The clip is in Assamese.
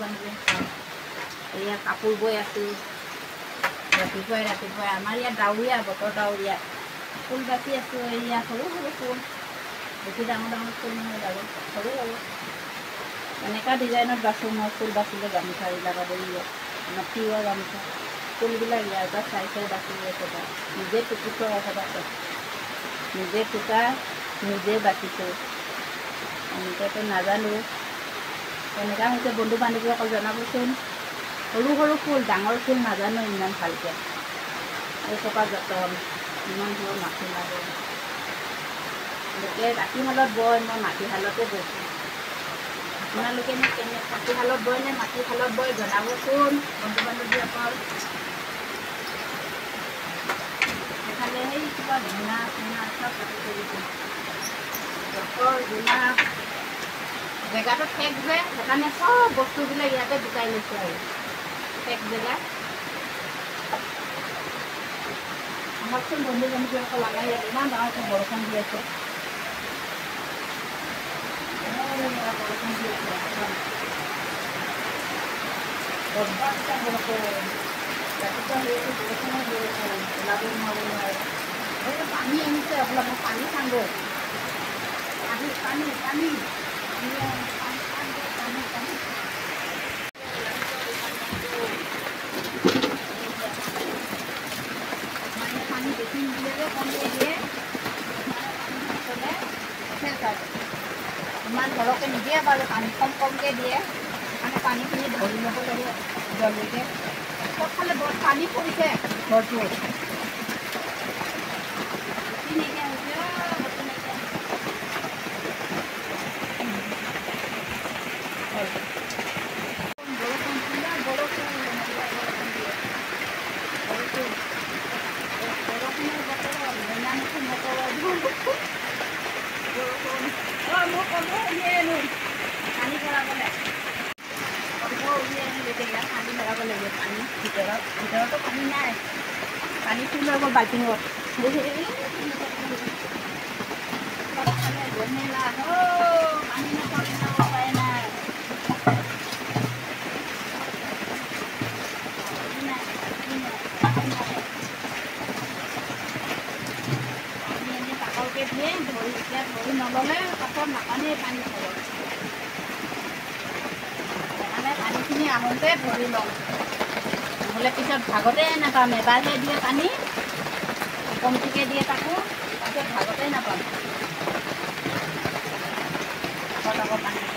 বান্ধি এয়া কাপোৰ বৈ আছোঁ ৰাতিপুৱাই আমাৰ ইয়াত ডাৱৰীয়া বতৰ ডাৱৰীয়া ফুল বাচি আছোঁ এয়া সৰু সৰু ফুল বেছি ডাঙৰ ডাঙৰ ফুল নহয় বাৰু সৰু সৰু এনেকুৱা ডিজাইনত বাচোঁ মই ফুল বাচিলে গামোচাবিলাকত আমাৰ তিৱা গামোচা ফুলবিলাক ইয়াৰ পৰা চাই বাচি আছে নিজে টুকি থোৱা আছে নিজে টুকা নিজে বাচিছোঁ এনেকৈতো নাজানো কেনেকুৱা হৈছে বন্ধু বান্ধৱীসকল জনাবচোন সৰু সৰু ফুল ডাঙৰ ফুল নাজানো ইমান ভালকৈ এই টকা যতন ইমান সৰু মাটিশালত লোকে ৰাতিশালত বয় মই মাটিশালতে বৈছোঁ আপোনালোকে মাটিশালত বয় নে মাটিশালত বয় জনাবচোন বন্ধু বান্ধৱীসকল সেইফালে সেই কিবা ধূনা চূনা চব কাটি কৰিছোঁ ডক্তৰ ধূনা জেগাটো ঠেক যে সেইকাৰণে চব বস্তুবিলাক ইয়াতে গোটাই লৈছোঁ আৰু ঠেক জেগা আমাকচোন বন্ধু বান্ধৱীসকল আমাৰ ইয়াত ইমান ডাঙৰকৈ বৰষুণ দি আছে বৰষুণ দি আছে ৰাতিপুৱা সেইটো বৰষুণৰ বৰষুণ ওলাব নোৱাৰে পানী আহিছে অলপ মই পানী খাওঁগৈ পানী পানী পানী পানী বেছি নিদিলে যে কমকৈ দিয়ে ইমান সৰহকৈ নিদিয়ে বাৰু পানী কমকৈ দিয়ে মানে পানীখিনি ধৰি ল'ব লাগে জলদিকৈ চবফালে বৰ পানী পৰিছে ঘৰটো পানী ভৰাবলৈ পানী ভৰাব লাগিব পানী ভিতৰতো পানী নাই পানী ফুল হৈ গ'ল বাল্টিঙত পানী নপৰে উপায় নাই কাকৰকে দিয়ে ধৰি এতিয়া ধৰি নল'লে পাছত নাপানেই পানী খাব সেইকাৰণে পানীখিনি আহোঁতে ধৰি লওঁ নহ'লে পিছত ভাগতে নাপাম এবাৰহে দিয়ে পানী কমটিকৈ দিয়ে তাকো তাৰপিছত ভাগতে নাপাম আকৌ পানী